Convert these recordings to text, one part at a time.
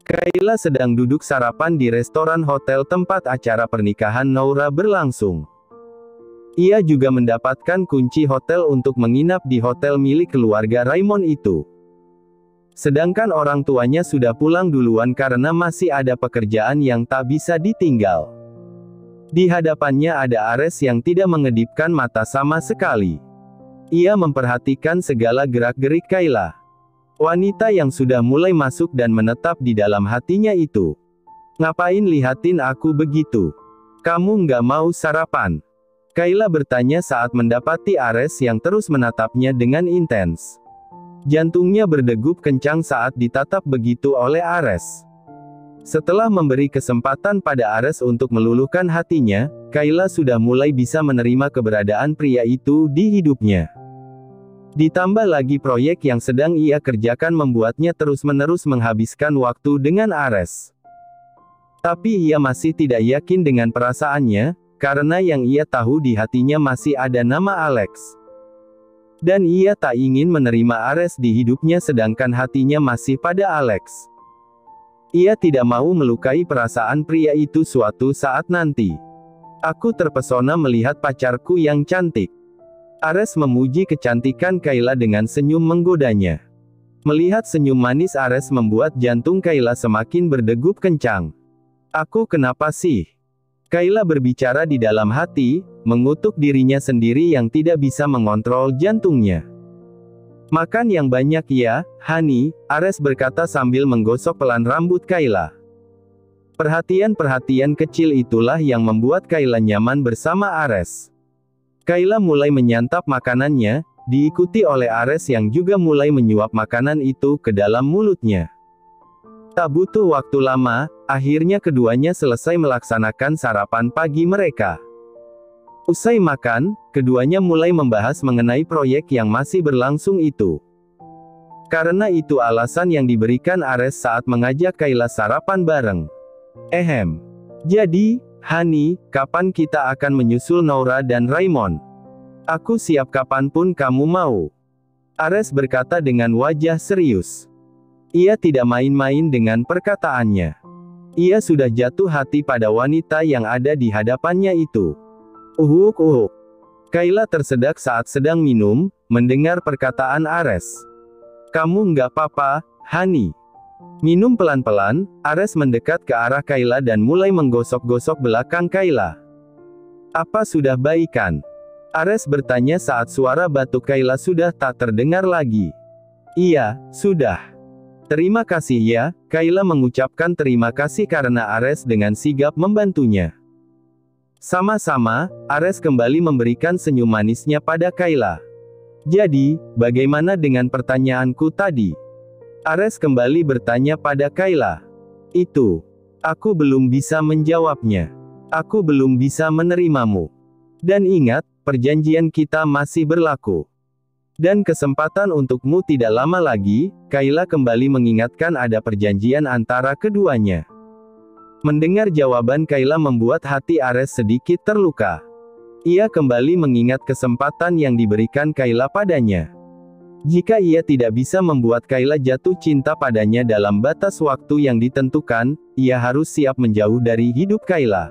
Kayla sedang duduk sarapan di restoran hotel tempat acara pernikahan Noura berlangsung. Ia juga mendapatkan kunci hotel untuk menginap di hotel milik keluarga Raymond itu. Sedangkan orang tuanya sudah pulang duluan karena masih ada pekerjaan yang tak bisa ditinggal. Di hadapannya ada Ares yang tidak mengedipkan mata sama sekali. Ia memperhatikan segala gerak-gerik Kayla. Wanita yang sudah mulai masuk dan menetap di dalam hatinya itu. Ngapain lihatin aku begitu? Kamu nggak mau sarapan? Kayla bertanya saat mendapati Ares yang terus menatapnya dengan intens. Jantungnya berdegup kencang saat ditatap begitu oleh Ares. Setelah memberi kesempatan pada Ares untuk meluluhkan hatinya, Kayla sudah mulai bisa menerima keberadaan pria itu di hidupnya. Ditambah lagi proyek yang sedang ia kerjakan membuatnya terus-menerus menghabiskan waktu dengan Ares. Tapi ia masih tidak yakin dengan perasaannya, karena yang ia tahu di hatinya masih ada nama Alex. Dan ia tak ingin menerima Ares di hidupnya sedangkan hatinya masih pada Alex. Ia tidak mau melukai perasaan pria itu suatu saat nanti. Aku terpesona melihat pacarku yang cantik. Ares memuji kecantikan Kayla dengan senyum menggodanya. Melihat senyum manis Ares membuat jantung Kayla semakin berdegup kencang. Aku kenapa sih? Kayla berbicara di dalam hati, mengutuk dirinya sendiri yang tidak bisa mengontrol jantungnya. Makan yang banyak ya, Hani, Ares berkata sambil menggosok pelan rambut Kayla. Perhatian-perhatian kecil itulah yang membuat Kayla nyaman bersama Ares. Kayla mulai menyantap makanannya, diikuti oleh Ares yang juga mulai menyuap makanan itu ke dalam mulutnya. Tak butuh waktu lama, akhirnya keduanya selesai melaksanakan sarapan pagi mereka. Usai makan, keduanya mulai membahas mengenai proyek yang masih berlangsung itu. Karena itu alasan yang diberikan Ares saat mengajak Kayla sarapan bareng. Jadi, Hani, kapan kita akan menyusul Noura dan Raymond? Aku siap kapanpun kamu mau. Ares berkata dengan wajah serius. Ia tidak main-main dengan perkataannya. Ia sudah jatuh hati pada wanita yang ada di hadapannya itu. Kayla tersedak saat sedang minum, mendengar perkataan Ares. Kamu nggak apa-apa, Hani? Minum pelan-pelan, Ares mendekat ke arah Kayla dan mulai menggosok-gosok belakang Kayla. Apa sudah baikan? Ares bertanya saat suara batuk Kayla sudah tak terdengar lagi. Iya, sudah. Terima kasih ya, Kayla mengucapkan terima kasih karena Ares dengan sigap membantunya. Sama-sama, Ares kembali memberikan senyum manisnya pada Kayla. Jadi, bagaimana dengan pertanyaanku tadi? Ares kembali bertanya pada Kayla. Itu. Aku belum bisa menjawabnya. Aku belum bisa menerimamu. Dan ingat, perjanjian kita masih berlaku. Dan kesempatan untukmu tidak lama lagi, Kayla kembali mengingatkan ada perjanjian antara keduanya. Mendengar jawaban Kayla membuat hati Ares sedikit terluka. Ia kembali mengingat kesempatan yang diberikan Kayla padanya. Jika ia tidak bisa membuat Kayla jatuh cinta padanya dalam batas waktu yang ditentukan, ia harus siap menjauh dari hidup Kayla.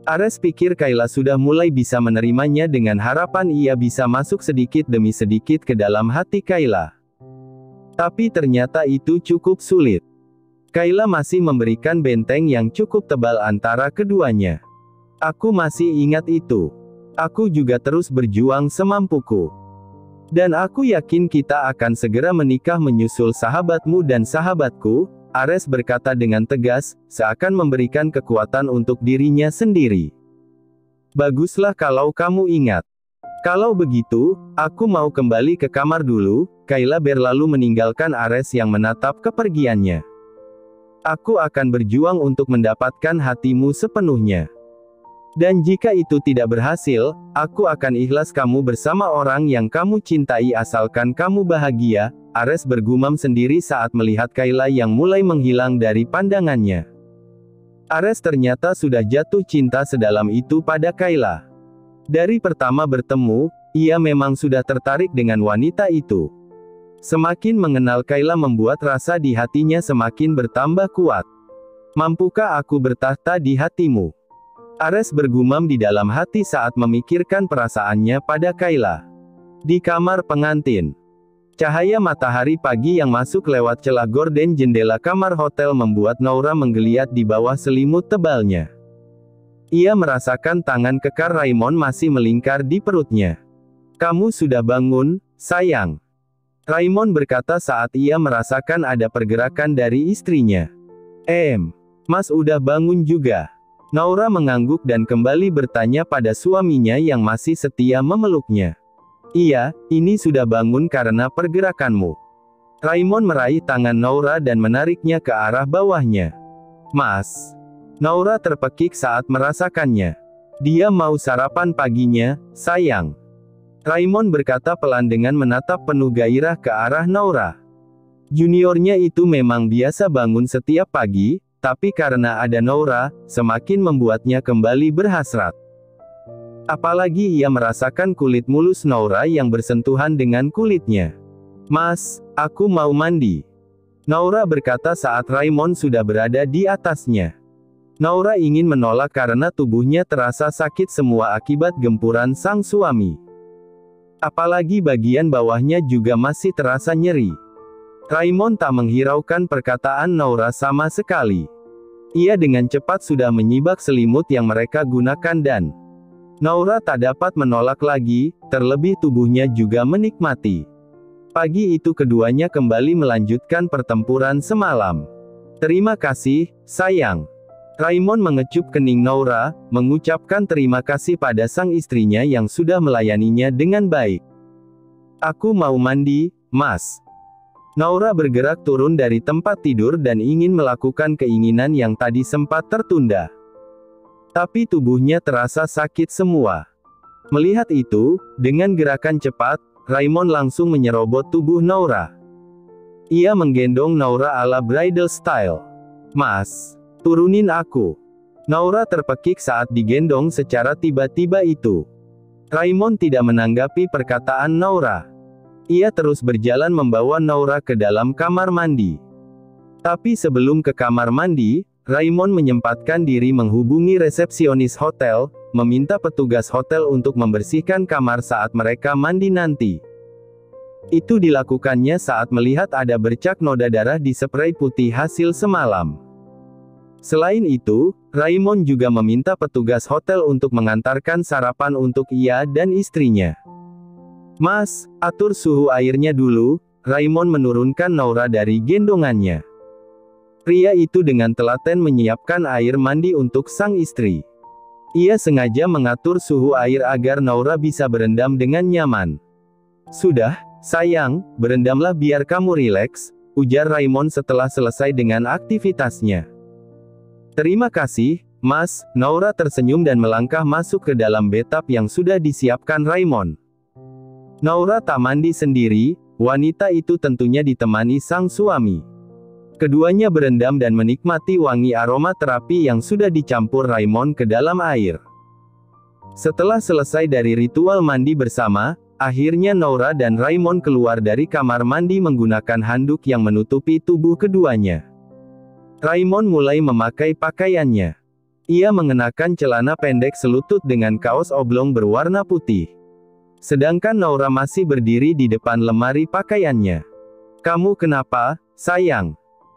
Ares pikir Kayla sudah mulai bisa menerimanya dengan harapan ia bisa masuk sedikit demi sedikit ke dalam hati Kayla. Tapi ternyata itu cukup sulit. Kayla masih memberikan benteng yang cukup tebal antara keduanya. Aku masih ingat itu. Aku juga terus berjuang semampuku. Dan aku yakin kita akan segera menikah menyusul sahabatmu dan sahabatku, Ares berkata dengan tegas, seakan memberikan kekuatan untuk dirinya sendiri. Baguslah kalau kamu ingat. Kalau begitu, aku mau kembali ke kamar dulu, Kayla berlalu meninggalkan Ares yang menatap kepergiannya. Aku akan berjuang untuk mendapatkan hatimu sepenuhnya. Dan jika itu tidak berhasil, aku akan ikhlas kamu bersama orang yang kamu cintai asalkan kamu bahagia, Ares bergumam sendiri saat melihat Kayla yang mulai menghilang dari pandangannya. Ares ternyata sudah jatuh cinta sedalam itu pada Kayla. Dari pertama bertemu, ia memang sudah tertarik dengan wanita itu. Semakin mengenal Kayla membuat rasa di hatinya semakin bertambah kuat. Mampukah aku bertahta di hatimu? Ares bergumam di dalam hati saat memikirkan perasaannya pada Kayla. Di kamar pengantin. Cahaya matahari pagi yang masuk lewat celah gorden jendela kamar hotel membuat Noura menggeliat di bawah selimut tebalnya. Ia merasakan tangan kekar Raymond masih melingkar di perutnya. "Kamu sudah bangun, sayang?" Raymond berkata saat ia merasakan ada pergerakan dari istrinya. Mas udah bangun juga?" Noura mengangguk dan kembali bertanya pada suaminya yang masih setia memeluknya. "Iya, ini sudah bangun karena pergerakanmu." Raymond meraih tangan Noura dan menariknya ke arah bawahnya. "Mas." Noura terpekik saat merasakannya. "Dia mau sarapan paginya, sayang." Raymond berkata pelan dengan menatap penuh gairah ke arah Noura. Juniornya itu memang biasa bangun setiap pagi, tapi karena ada Noura, semakin membuatnya kembali berhasrat. Apalagi ia merasakan kulit mulus Noura yang bersentuhan dengan kulitnya. "Mas, aku mau mandi." Noura berkata saat Raymond sudah berada di atasnya. Noura ingin menolak karena tubuhnya terasa sakit semua akibat gempuran sang suami. Apalagi bagian bawahnya juga masih terasa nyeri. Raymond tak menghiraukan perkataan Noura sama sekali. Ia dengan cepat sudah menyibak selimut yang mereka gunakan dan Noura tak dapat menolak lagi, terlebih tubuhnya juga menikmati. Pagi itu keduanya kembali melanjutkan pertempuran semalam. "Terima kasih, sayang." Raymond mengecup kening Noura, mengucapkan terima kasih pada sang istrinya yang sudah melayaninya dengan baik. "Aku mau mandi, Mas." Noura bergerak turun dari tempat tidur dan ingin melakukan keinginan yang tadi sempat tertunda. Tapi tubuhnya terasa sakit semua. Melihat itu, dengan gerakan cepat, Raymond langsung menyerobot tubuh Noura. Ia menggendong Noura ala bridal style. "Mas, turunin aku." Noura terpekik saat digendong secara tiba-tiba itu. Raymond tidak menanggapi perkataan Noura. Ia terus berjalan membawa Noura ke dalam kamar mandi. Tapi sebelum ke kamar mandi, Raymond menyempatkan diri menghubungi resepsionis hotel, meminta petugas hotel untuk membersihkan kamar saat mereka mandi nanti. Itu dilakukannya saat melihat ada bercak noda darah di spray putih hasil semalam. Selain itu, Raymond juga meminta petugas hotel untuk mengantarkan sarapan untuk ia dan istrinya. "Mas, atur suhu airnya dulu." Raymond menurunkan Noura dari gendongannya. Pria itu dengan telaten menyiapkan air mandi untuk sang istri. Ia sengaja mengatur suhu air agar Noura bisa berendam dengan nyaman. "Sudah, sayang, berendamlah biar kamu rileks," ujar Raymond setelah selesai dengan aktivitasnya. "Terima kasih, Mas." Noura tersenyum dan melangkah masuk ke dalam bathtub yang sudah disiapkan Raymond. Noura tak mandi sendiri, wanita itu tentunya ditemani sang suami. Keduanya berendam dan menikmati wangi aroma terapi yang sudah dicampur Raymond ke dalam air. Setelah selesai dari ritual mandi bersama, akhirnya Noura dan Raymond keluar dari kamar mandi menggunakan handuk yang menutupi tubuh keduanya. Raymond mulai memakai pakaiannya. Ia mengenakan celana pendek selutut dengan kaos oblong berwarna putih. Sedangkan Noura masih berdiri di depan lemari pakaiannya. "Kamu kenapa, sayang?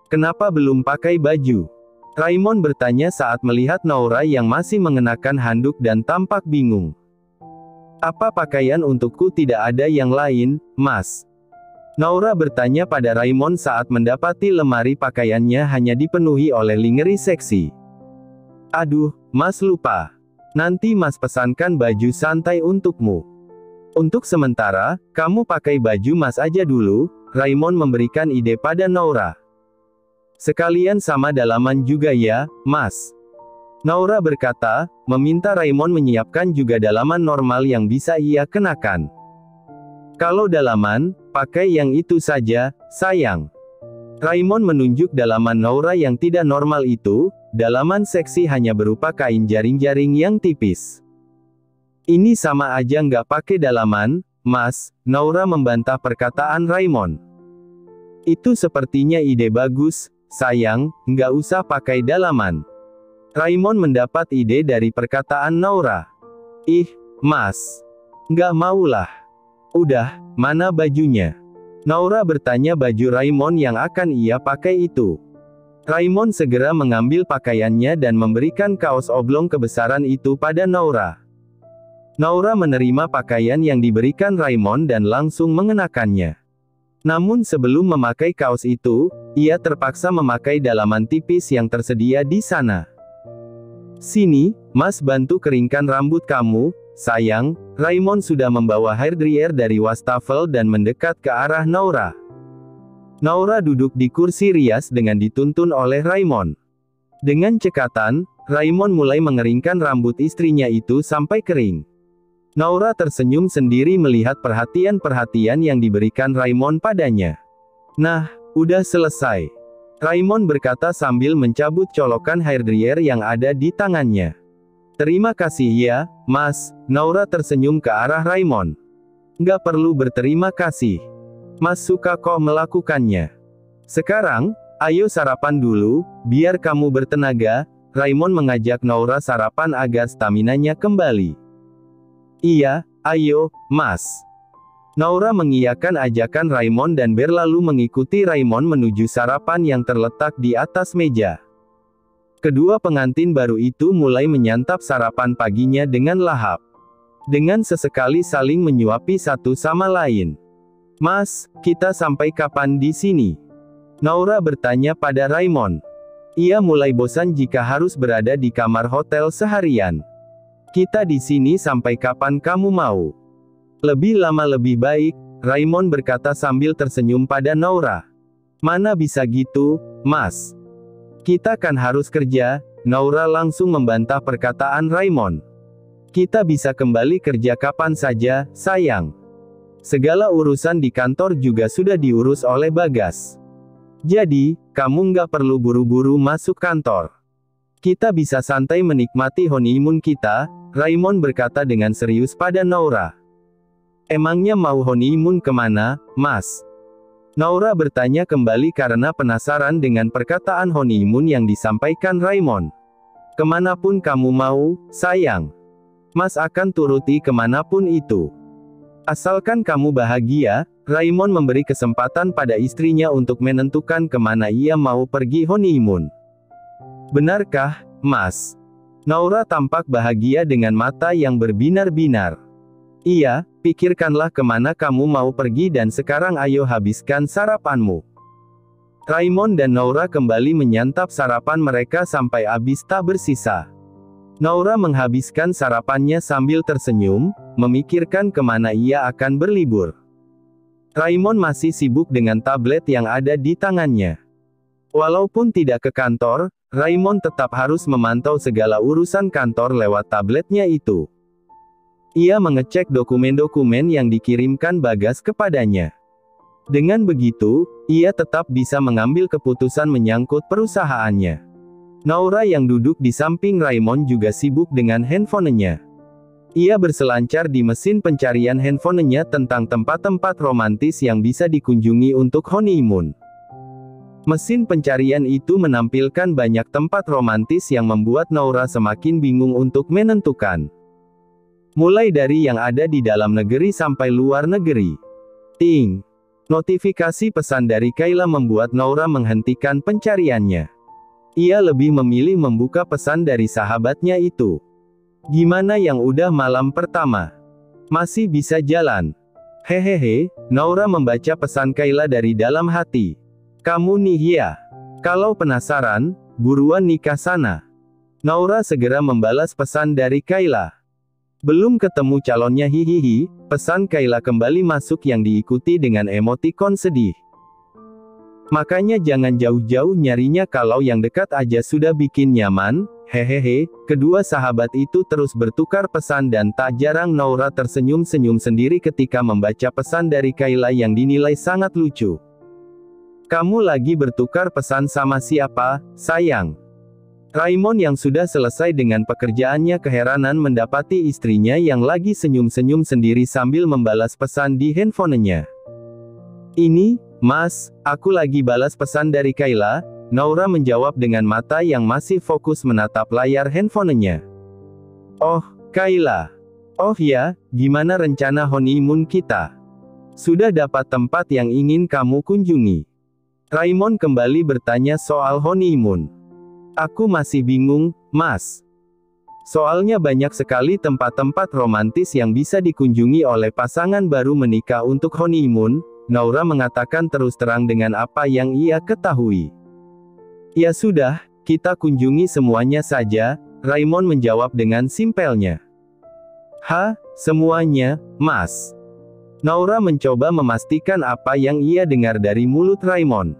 Kenapa belum pakai baju?" Raymond bertanya saat melihat Noura yang masih mengenakan handuk dan tampak bingung. "Apa pakaian untukku tidak ada yang lain, Mas?" Noura bertanya pada Raymond saat mendapati lemari pakaiannya hanya dipenuhi oleh lingerie seksi. "Aduh, Mas lupa. Nanti Mas pesankan baju santai untukmu. Untuk sementara, kamu pakai baju Mas aja dulu." Raymond memberikan ide pada Noura. "Sekalian sama dalaman juga ya, Mas." Noura berkata, meminta Raymond menyiapkan juga dalaman normal yang bisa ia kenakan. "Kalau dalaman, pakai yang itu saja, sayang." Raymond menunjuk dalaman Noura yang tidak normal itu. Dalaman seksi hanya berupa kain jaring-jaring yang tipis. "Ini sama aja nggak pakai dalaman, Mas." Noura membantah perkataan Raymond. Itu sepertinya ide bagus, sayang, nggak usah pakai dalaman. Raymond mendapat ide dari perkataan Naura. Ih, Mas. Nggak maulah. Udah, mana bajunya? Naura bertanya baju Raymond yang akan ia pakai itu. Raymond segera mengambil pakaiannya dan memberikan kaos oblong kebesaran itu pada Naura. Naura menerima pakaian yang diberikan Raymond dan langsung mengenakannya. Namun sebelum memakai kaos itu, ia terpaksa memakai dalaman tipis yang tersedia di sana. Sini, Mas, bantu keringkan rambut kamu, sayang. Raymond sudah membawa hairdryer dari wastafel dan mendekat ke arah Naura. Naura duduk di kursi rias dengan dituntun oleh Raymond. Dengan cekatan, Raymond mulai mengeringkan rambut istrinya itu sampai kering. Naura tersenyum sendiri melihat perhatian-perhatian yang diberikan Raymond padanya. Nah, udah selesai. Raymond berkata sambil mencabut colokan hairdryer yang ada di tangannya. Terima kasih ya, Mas. Naura tersenyum ke arah Raymond. Nggak perlu berterima kasih. Mas suka kok melakukannya. Sekarang, ayo sarapan dulu, biar kamu bertenaga. Raymond mengajak Naura sarapan agar staminanya kembali. Iya, ayo, Mas. Naura mengiyakan ajakan Raymond dan berlalu mengikuti Raymond menuju sarapan yang terletak di atas meja. Kedua pengantin baru itu mulai menyantap sarapan paginya dengan lahap. Dengan sesekali saling menyuapi satu sama lain. Mas, kita sampai kapan di sini? Naura bertanya pada Raymond. Ia mulai bosan jika harus berada di kamar hotel seharian. Kita di sini sampai kapan kamu mau? Lebih lama lebih baik, Raymond berkata sambil tersenyum pada Naura. Mana bisa gitu, Mas? Kita kan harus kerja. Naura langsung membantah perkataan Raymond. Kita bisa kembali kerja kapan saja, sayang. Segala urusan di kantor juga sudah diurus oleh Bagas. Jadi, kamu nggak perlu buru-buru masuk kantor. Kita bisa santai menikmati honeymoon kita, Raymond berkata dengan serius pada Naura. Emangnya mau honeymoon kemana, Mas? Naura bertanya kembali karena penasaran dengan perkataan honeymoon yang disampaikan Raymond. Kemanapun kamu mau, sayang. Mas akan turuti kemanapun itu. Asalkan kamu bahagia, Raymond memberi kesempatan pada istrinya untuk menentukan kemana ia mau pergi honeymoon. Benarkah, Mas? Naura tampak bahagia dengan mata yang berbinar-binar. Iya, pikirkanlah kemana kamu mau pergi dan sekarang ayo habiskan sarapanmu. Raymond dan Naura kembali menyantap sarapan mereka sampai habis tak bersisa. Naura menghabiskan sarapannya sambil tersenyum, memikirkan kemana ia akan berlibur. Raymond masih sibuk dengan tablet yang ada di tangannya. Walaupun tidak ke kantor, Raymond tetap harus memantau segala urusan kantor lewat tabletnya itu. Ia mengecek dokumen-dokumen yang dikirimkan Bagas kepadanya. Dengan begitu, ia tetap bisa mengambil keputusan menyangkut perusahaannya. Naura yang duduk di samping Raymond juga sibuk dengan handphonenya. Ia berselancar di mesin pencarian handphonenya tentang tempat-tempat romantis yang bisa dikunjungi untuk honeymoon. Mesin pencarian itu menampilkan banyak tempat romantis yang membuat Naura semakin bingung untuk menentukan. Mulai dari yang ada di dalam negeri sampai luar negeri. Ting! Notifikasi pesan dari Kayla membuat Naura menghentikan pencariannya. Ia lebih memilih membuka pesan dari sahabatnya itu. Gimana yang udah malam pertama? Masih bisa jalan? Hehehe, Naura membaca pesan Kayla dari dalam hati. Kamu nih ya. Kalau penasaran, buruan nikah sana. Naura segera membalas pesan dari Kayla. Belum ketemu calonnya hihihi, pesan Kayla kembali masuk yang diikuti dengan emotikon sedih. Makanya jangan jauh-jauh nyarinya kalau yang dekat aja sudah bikin nyaman, hehehe. Kedua sahabat itu terus bertukar pesan dan tak jarang Naura tersenyum-senyum sendiri ketika membaca pesan dari Kayla yang dinilai sangat lucu. Kamu lagi bertukar pesan sama siapa, sayang? Raymond yang sudah selesai dengan pekerjaannya keheranan mendapati istrinya yang lagi senyum-senyum sendiri sambil membalas pesan di handphonenya. Ini, Mas, aku lagi balas pesan dari Kayla, Naura menjawab dengan mata yang masih fokus menatap layar handphonenya. Oh, Kayla. Oh ya, gimana rencana honeymoon kita? Sudah dapat tempat yang ingin kamu kunjungi? Raymond kembali bertanya soal honeymoon. Aku masih bingung, Mas. Soalnya banyak sekali tempat-tempat romantis yang bisa dikunjungi oleh pasangan baru menikah untuk honeymoon, Naura mengatakan terus terang dengan apa yang ia ketahui. Ya sudah, kita kunjungi semuanya saja, Raymond menjawab dengan simpelnya. Semuanya, Mas. Naura mencoba memastikan apa yang ia dengar dari mulut Raymond.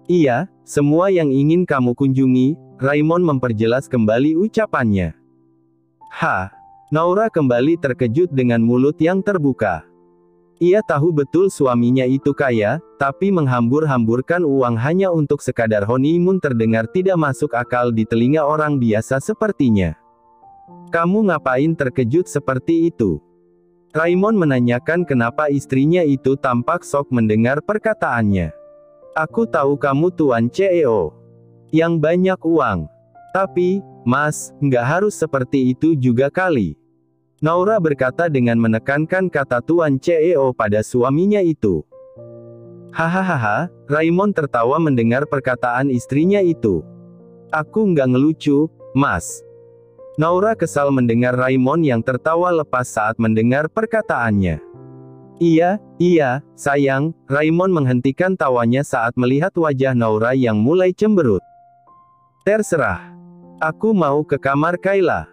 Iya, semua yang ingin kamu kunjungi, Raymond memperjelas kembali ucapannya. Naura kembali terkejut dengan mulut yang terbuka. Ia tahu betul suaminya itu kaya, tapi menghambur-hamburkan uang hanya untuk sekadar honeymoon terdengar tidak masuk akal di telinga orang biasa sepertinya. Kamu ngapain terkejut seperti itu? Raymond menanyakan kenapa istrinya itu tampak shock mendengar perkataannya. Aku tahu kamu tuan CEO yang banyak uang. Tapi, Mas, nggak harus seperti itu juga kali. Naura berkata dengan menekankan kata tuan CEO pada suaminya itu. Hahaha, Raymond tertawa mendengar perkataan istrinya itu. Aku nggak ngelucu, Mas. Naura kesal mendengar Raymond yang tertawa lepas saat mendengar perkataannya. Iya, sayang, Raymond menghentikan tawanya saat melihat wajah Naura yang mulai cemberut. Terserah. Aku mau ke kamar Kayla.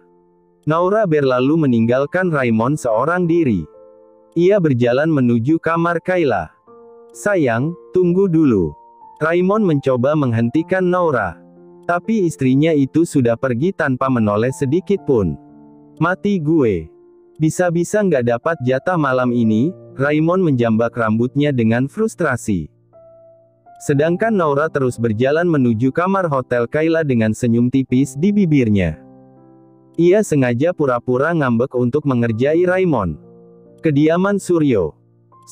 Naura berlalu meninggalkan Raymond seorang diri. Ia berjalan menuju kamar Kayla. Sayang, tunggu dulu. Raymond mencoba menghentikan Naura. Tapi istrinya itu sudah pergi tanpa menoleh sedikit pun. Mati gue. Bisa-bisa nggak dapat jatah malam ini, Raymond menjambak rambutnya dengan frustrasi. Sedangkan Naura terus berjalan menuju kamar hotel Kayla dengan senyum tipis di bibirnya. Ia sengaja pura-pura ngambek untuk mengerjai Raymond. Kediaman Suryo.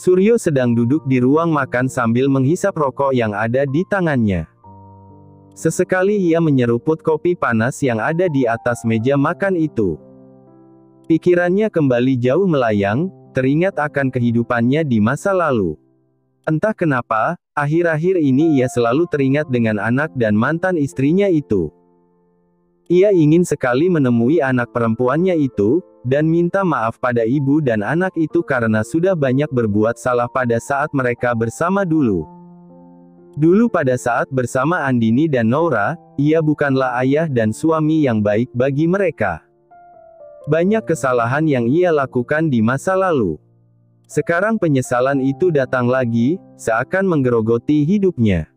Suryo sedang duduk di ruang makan sambil menghisap rokok yang ada di tangannya. Sesekali ia menyeruput kopi panas yang ada di atas meja makan itu. Pikirannya kembali jauh melayang, teringat akan kehidupannya di masa lalu. Entah kenapa, akhir-akhir ini ia selalu teringat dengan anak dan mantan istrinya itu. Ia ingin sekali menemui anak perempuannya itu, dan minta maaf pada ibu dan anak itu karena sudah banyak berbuat salah pada saat mereka bersama dulu. Dulu pada saat bersama Andini dan Naura, ia bukanlah ayah dan suami yang baik bagi mereka. Banyak kesalahan yang ia lakukan di masa lalu. Sekarang penyesalan itu datang lagi, seakan menggerogoti hidupnya.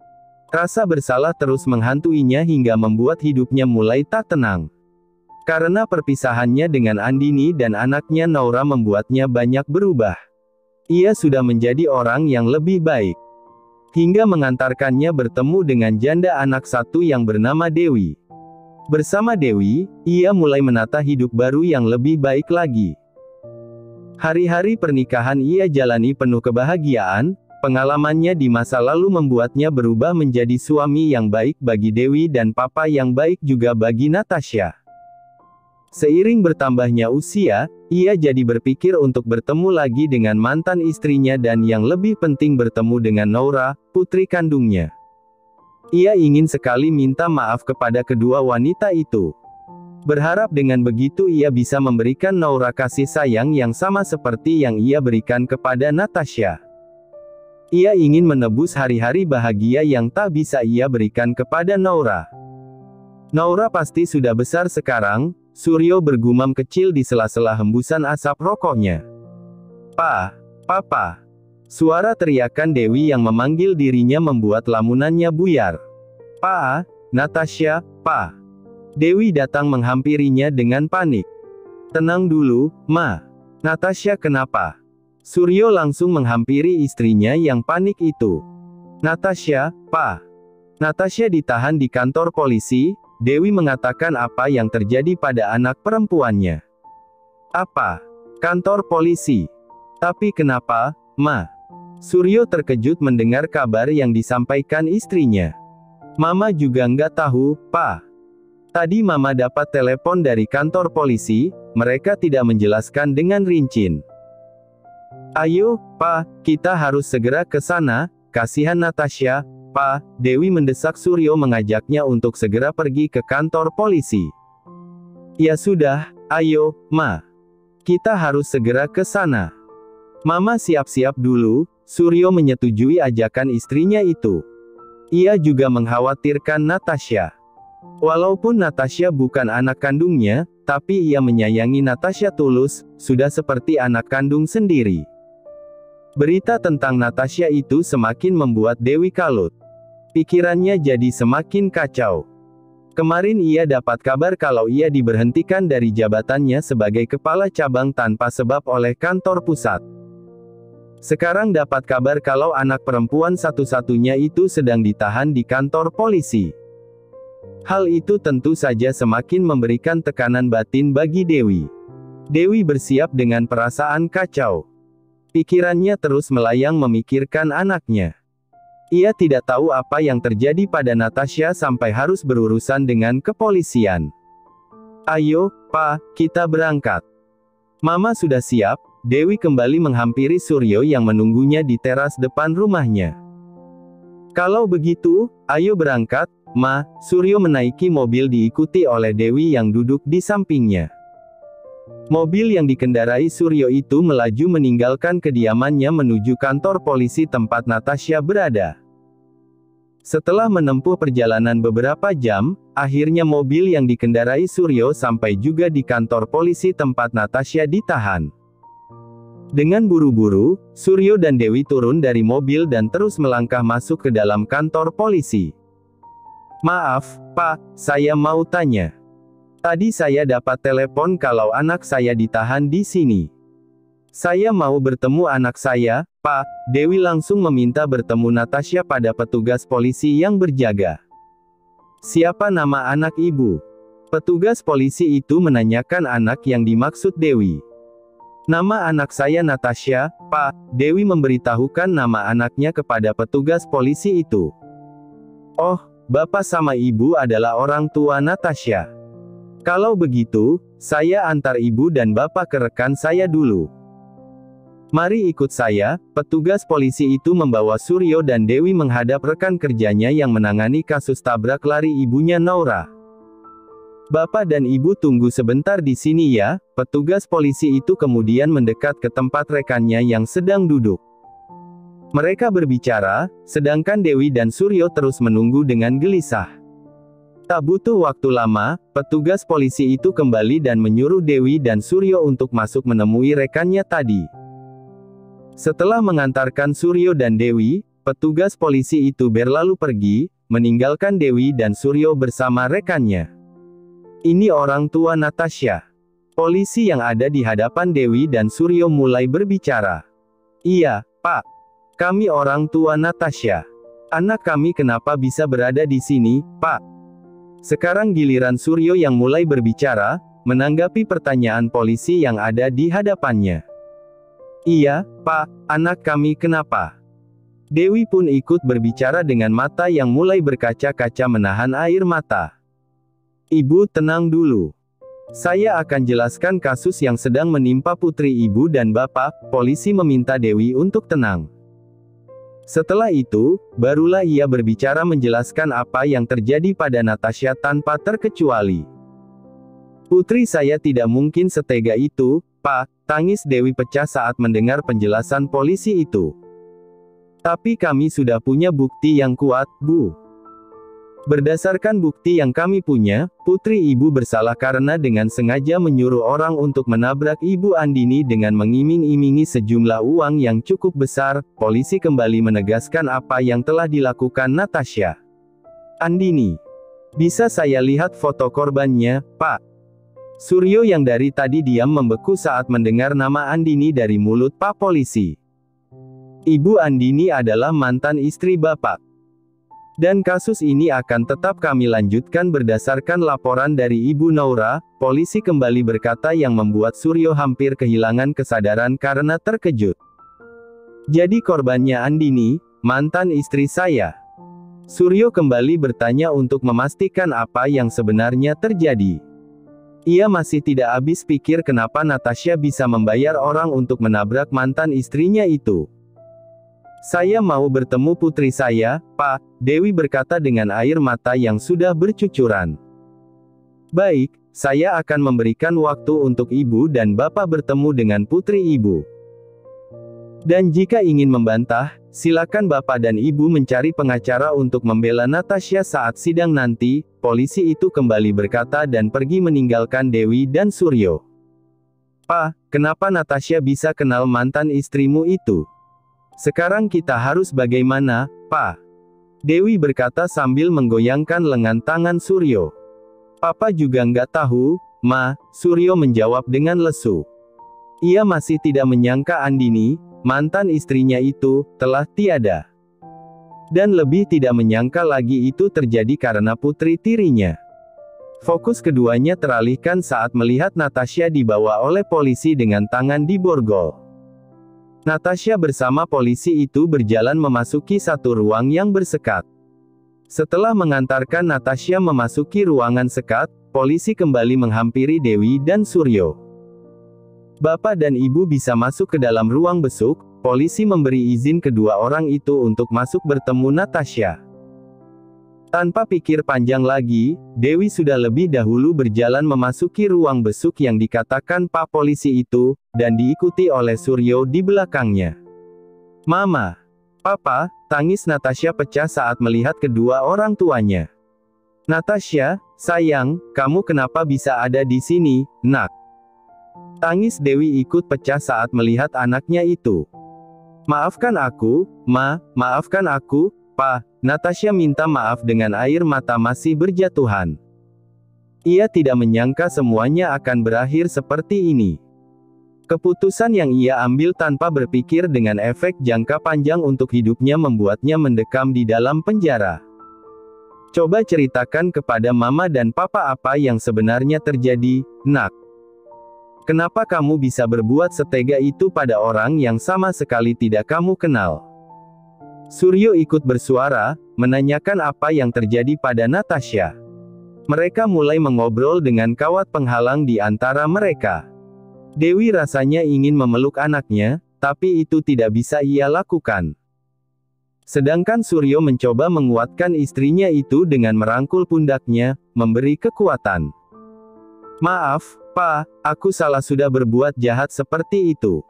Rasa bersalah terus menghantuinya hingga membuat hidupnya mulai tak tenang. Karena perpisahannya dengan Andini dan anaknya Naura membuatnya banyak berubah. Ia sudah menjadi orang yang lebih baik. Hingga mengantarkannya bertemu dengan janda anak satu yang bernama Dewi. Bersama Dewi, ia mulai menata hidup baru yang lebih baik lagi. Hari-hari pernikahan ia jalani penuh kebahagiaan, pengalamannya di masa lalu membuatnya berubah menjadi suami yang baik bagi Dewi dan papa yang baik juga bagi Natasha. Seiring bertambahnya usia, ia jadi berpikir untuk bertemu lagi dengan mantan istrinya dan yang lebih penting bertemu dengan Naura, putri kandungnya. Ia ingin sekali minta maaf kepada kedua wanita itu. Berharap dengan begitu ia bisa memberikan Naura kasih sayang yang sama seperti yang ia berikan kepada Natasha. Ia ingin menebus hari-hari bahagia yang tak bisa ia berikan kepada Naura. Naura pasti sudah besar sekarang, Suryo bergumam kecil di sela-sela hembusan asap rokoknya. Papa. Suara teriakan Dewi yang memanggil dirinya membuat lamunannya buyar. Natasha, Pa. Dewi datang menghampirinya dengan panik. Tenang dulu, Ma. Natasha kenapa? Suryo langsung menghampiri istrinya yang panik itu. Natasha, Pa. Natasha ditahan di kantor polisi, Dewi mengatakan apa yang terjadi pada anak perempuannya. Apa? Kantor polisi. Tapi kenapa, Ma? Suryo terkejut mendengar kabar yang disampaikan istrinya. Mama juga nggak tahu, Pak. Tadi Mama dapat telepon dari kantor polisi, mereka tidak menjelaskan dengan rinci. Ayo, Pak, kita harus segera ke sana, kasihan Natasha, Pak. Dewi mendesak Suryo mengajaknya untuk segera pergi ke kantor polisi. Ya sudah, ayo, Ma. Kita harus segera ke sana. Mama siap-siap dulu. Suryo menyetujui ajakan istrinya itu. Ia juga mengkhawatirkan Natasha. Walaupun Natasha bukan anak kandungnya, tapi ia menyayangi Natasha tulus, sudah seperti anak kandung sendiri. Berita tentang Natasha itu semakin membuat Dewi kalut. Pikirannya jadi semakin kacau. Kemarin ia dapat kabar kalau ia diberhentikan dari jabatannya sebagai kepala cabang tanpa sebab oleh kantor pusat. Sekarang dapat kabar kalau anak perempuan satu-satunya itu sedang ditahan di kantor polisi. Hal itu tentu saja semakin memberikan tekanan batin bagi Dewi. Dewi bersiap dengan perasaan kacau. Pikirannya terus melayang memikirkan anaknya. Ia tidak tahu apa yang terjadi pada Natasha sampai harus berurusan dengan kepolisian. Ayo, Pak, kita berangkat. Mama sudah siap. Dewi kembali menghampiri Suryo yang menunggunya di teras depan rumahnya. Kalau begitu, ayo berangkat, Ma. Suryo menaiki mobil diikuti oleh Dewi yang duduk di sampingnya. Mobil yang dikendarai Suryo itu melaju meninggalkan kediamannya menuju kantor polisi tempat Natasha berada. Setelah menempuh perjalanan beberapa jam, akhirnya mobil yang dikendarai Suryo sampai juga di kantor polisi tempat Natasha ditahan. Dengan buru-buru, Suryo dan Dewi turun dari mobil dan terus melangkah masuk ke dalam kantor polisi. Maaf, Pak, saya mau tanya. Tadi saya dapat telepon kalau anak saya ditahan di sini. Saya mau bertemu anak saya, Pak. Dewi langsung meminta bertemu Natasha pada petugas polisi yang berjaga. Siapa nama anak ibu? Petugas polisi itu menanyakan anak yang dimaksud Dewi. Nama anak saya Natasha, Pak. Dewi memberitahukan nama anaknya kepada petugas polisi itu. Oh, Bapak sama Ibu adalah orang tua Natasha. Kalau begitu, saya antar Ibu dan Bapak ke rekan saya dulu. Mari ikut saya. Petugas polisi itu membawa Suryo dan Dewi menghadap rekan kerjanya yang menangani kasus tabrak lari ibunya Naura. Bapak dan Ibu tunggu sebentar di sini ya. Petugas polisi itu kemudian mendekat ke tempat rekannya yang sedang duduk. Mereka berbicara, sedangkan Dewi dan Suryo terus menunggu dengan gelisah. Tak butuh waktu lama, petugas polisi itu kembali dan menyuruh Dewi dan Suryo untuk masuk menemui rekannya tadi. Setelah mengantarkan Suryo dan Dewi, petugas polisi itu berlalu pergi, meninggalkan Dewi dan Suryo bersama rekannya. Ini orang tua Natasha. Polisi yang ada di hadapan Dewi dan Suryo mulai berbicara. Iya, Pak. Kami orang tua Natasha. Anak kami kenapa bisa berada di sini, Pak? Sekarang giliran Suryo yang mulai berbicara, menanggapi pertanyaan polisi yang ada di hadapannya. Iya, Pak, anak kami kenapa? Dewi pun ikut berbicara dengan mata yang mulai berkaca-kaca menahan air mata. Ibu tenang dulu. Saya akan jelaskan kasus yang sedang menimpa putri ibu dan bapak. Polisi meminta Dewi untuk tenang. Setelah itu, barulah ia berbicara menjelaskan apa yang terjadi pada Natasha tanpa terkecuali. Putri saya tidak mungkin setega itu, Pak. Tangis Dewi pecah saat mendengar penjelasan polisi itu. Tapi kami sudah punya bukti yang kuat, Bu. Berdasarkan bukti yang kami punya, putri ibu bersalah karena dengan sengaja menyuruh orang untuk menabrak Ibu Andini dengan mengiming-imingi sejumlah uang yang cukup besar. Polisi kembali menegaskan apa yang telah dilakukan Natasha. Andini. Bisa saya lihat foto korbannya, Pak? Suryo yang dari tadi diam membeku saat mendengar nama Andini dari mulut Pak Polisi. Ibu Andini adalah mantan istri Bapak. Dan kasus ini akan tetap kami lanjutkan berdasarkan laporan dari Ibu Naura. Polisi kembali berkata yang membuat Suryo hampir kehilangan kesadaran karena terkejut. Jadi korbannya Andini, mantan istri saya. Suryo kembali bertanya untuk memastikan apa yang sebenarnya terjadi. Ia masih tidak habis pikir kenapa Natasha bisa membayar orang untuk menabrak mantan istrinya itu. Saya mau bertemu putri saya, Pak, Dewi berkata dengan air mata yang sudah bercucuran. Baik, saya akan memberikan waktu untuk ibu dan bapak bertemu dengan putri ibu. Dan jika ingin membantah, silakan bapak dan ibu mencari pengacara untuk membela Natasha saat sidang nanti, polisi itu kembali berkata dan pergi meninggalkan Dewi dan Suryo. Pak, kenapa Natasha bisa kenal mantan istrimu itu? Sekarang kita harus bagaimana, Pak? Dewi berkata sambil menggoyangkan lengan tangan Suryo. Papa juga nggak tahu, Ma, Suryo menjawab dengan lesu. Ia masih tidak menyangka Andini, mantan istrinya itu, telah tiada. Dan lebih tidak menyangka lagi itu terjadi karena putri tirinya. Fokus keduanya teralihkan saat melihat Natasha dibawa oleh polisi dengan tangan di borgol. Natasha bersama polisi itu berjalan memasuki satu ruang yang bersekat. Setelah mengantarkan Natasha memasuki ruangan sekat, polisi kembali menghampiri Dewi dan Suryo. Bapak dan ibu bisa masuk ke dalam ruang besuk, polisi memberi izin kedua orang itu untuk masuk bertemu Natasha. Tanpa pikir panjang lagi, Dewi sudah lebih dahulu berjalan memasuki ruang besuk yang dikatakan Pak polisi itu, dan diikuti oleh Suryo di belakangnya. Mama, Papa, tangis Natasha pecah saat melihat kedua orang tuanya. Natasha, sayang, kamu kenapa bisa ada di sini, Nak? Tangis Dewi ikut pecah saat melihat anaknya itu. Maafkan aku, Ma, maafkan aku, Pa, Natasha minta maaf dengan air mata masih berjatuhan. Ia tidak menyangka semuanya akan berakhir seperti ini. Keputusan yang ia ambil tanpa berpikir dengan efek jangka panjang untuk hidupnya membuatnya mendekam di dalam penjara. Coba ceritakan kepada Mama dan Papa apa yang sebenarnya terjadi, Nak. Kenapa kamu bisa berbuat setega itu pada orang yang sama sekali tidak kamu kenal? Suryo ikut bersuara, menanyakan apa yang terjadi pada Natasha. Mereka mulai mengobrol dengan kawat penghalang di antara mereka. Dewi rasanya ingin memeluk anaknya, tapi itu tidak bisa ia lakukan. Sedangkan Suryo mencoba menguatkan istrinya itu dengan merangkul pundaknya, memberi kekuatan. Maaf, Pa, aku salah sudah berbuat jahat seperti itu.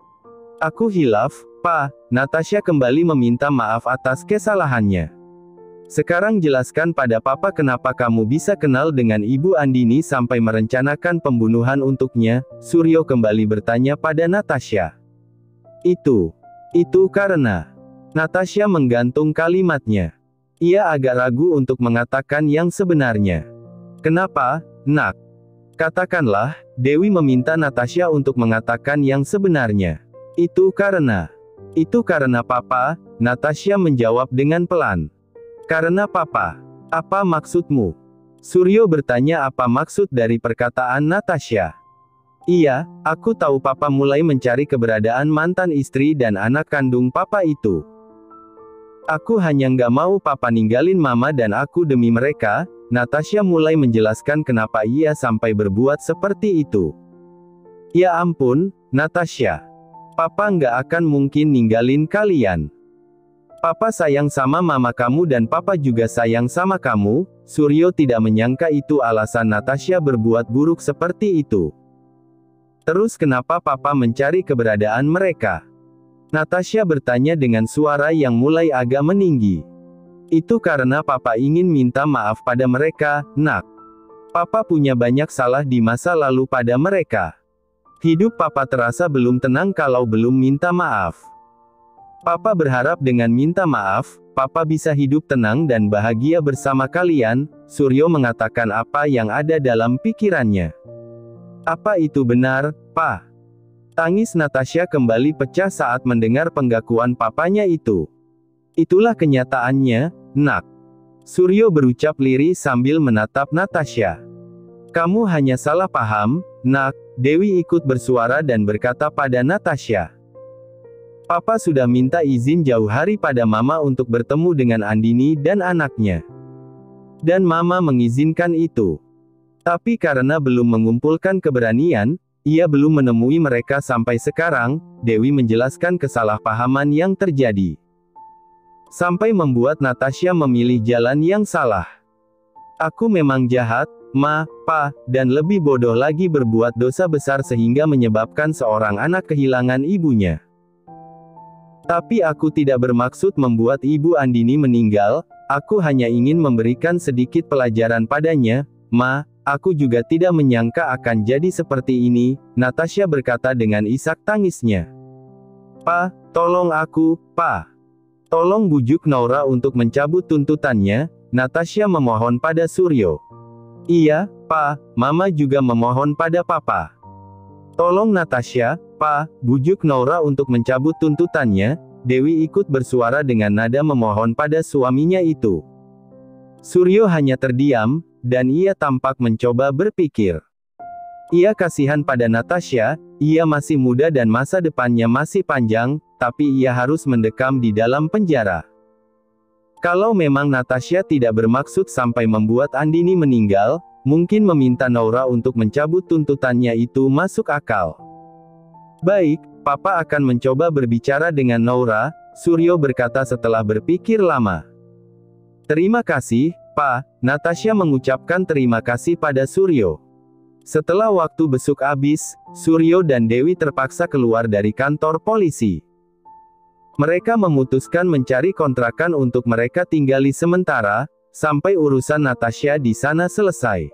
Aku hilaf, Pa, Natasha kembali meminta maaf atas kesalahannya. Sekarang jelaskan pada Papa kenapa kamu bisa kenal dengan Ibu Andini sampai merencanakan pembunuhan untuknya, Suryo kembali bertanya pada Natasha. Itu karena... Natasha menggantung kalimatnya. Ia agak ragu untuk mengatakan yang sebenarnya. Kenapa, Nak? Katakanlah, Dewi meminta Natasha untuk mengatakan yang sebenarnya. Itu karena Papa, Natasha menjawab dengan pelan. Karena Papa. Apa maksudmu? Suryo bertanya apa maksud dari perkataan Natasha. Iya, aku tahu Papa mulai mencari keberadaan mantan istri dan anak kandung Papa itu. Aku hanya nggak mau Papa ninggalin Mama dan aku demi mereka. Natasha mulai menjelaskan kenapa ia sampai berbuat seperti itu. Ya ampun, Natasha. Papa nggak akan mungkin ninggalin kalian. Papa sayang sama Mama kamu dan Papa juga sayang sama kamu. Suryo tidak menyangka itu alasan Natasha berbuat buruk seperti itu. Terus kenapa Papa mencari keberadaan mereka? Natasha bertanya dengan suara yang mulai agak meninggi. Itu karena Papa ingin minta maaf pada mereka, Nak. Papa punya banyak salah di masa lalu pada mereka. Hidup Papa terasa belum tenang kalau belum minta maaf. Papa berharap dengan minta maaf, Papa bisa hidup tenang dan bahagia bersama kalian. Suryo mengatakan apa yang ada dalam pikirannya. Apa itu benar, Pa? Tangis Natasha kembali pecah saat mendengar pengakuan papanya itu. Itulah kenyataannya, Nak. Suryo berucap lirih sambil menatap Natasha. Kamu hanya salah paham, Nak. Dewi ikut bersuara dan berkata pada Natasha. Papa sudah minta izin jauh hari pada Mama untuk bertemu dengan Andini dan anaknya. Dan Mama mengizinkan itu. Tapi karena belum mengumpulkan keberanian, ia belum menemui mereka sampai sekarang. Dewi menjelaskan kesalahpahaman yang terjadi. Sampai membuat Natasha memilih jalan yang salah. Aku memang jahat, Ma, Pa, dan lebih bodoh lagi berbuat dosa besar sehingga menyebabkan seorang anak kehilangan ibunya. Tapi aku tidak bermaksud membuat Ibu Andini meninggal, aku hanya ingin memberikan sedikit pelajaran padanya, Ma, aku juga tidak menyangka akan jadi seperti ini, Natasha berkata dengan isak tangisnya. Pa, tolong aku, Pa. Tolong bujuk Naura untuk mencabut tuntutannya, Natasha memohon pada Suryo. Iya, Pa, Mama juga memohon pada Papa. Tolong Natasha, Pa, bujuk Naura untuk mencabut tuntutannya. Dewi ikut bersuara dengan nada memohon pada suaminya itu. Suryo hanya terdiam, dan ia tampak mencoba berpikir. Ia kasihan pada Natasha, ia masih muda dan masa depannya masih panjang, tapi ia harus mendekam di dalam penjara. Kalau memang Natasha tidak bermaksud sampai membuat Andini meninggal, mungkin meminta Naura untuk mencabut tuntutannya itu masuk akal. Baik, Papa akan mencoba berbicara dengan Naura, Suryo berkata setelah berpikir lama. Terima kasih, Pa, Natasha mengucapkan terima kasih pada Suryo. Setelah waktu besuk habis, Suryo dan Dewi terpaksa keluar dari kantor polisi. Mereka memutuskan mencari kontrakan untuk mereka tinggali sementara, sampai urusan Natasha di sana selesai.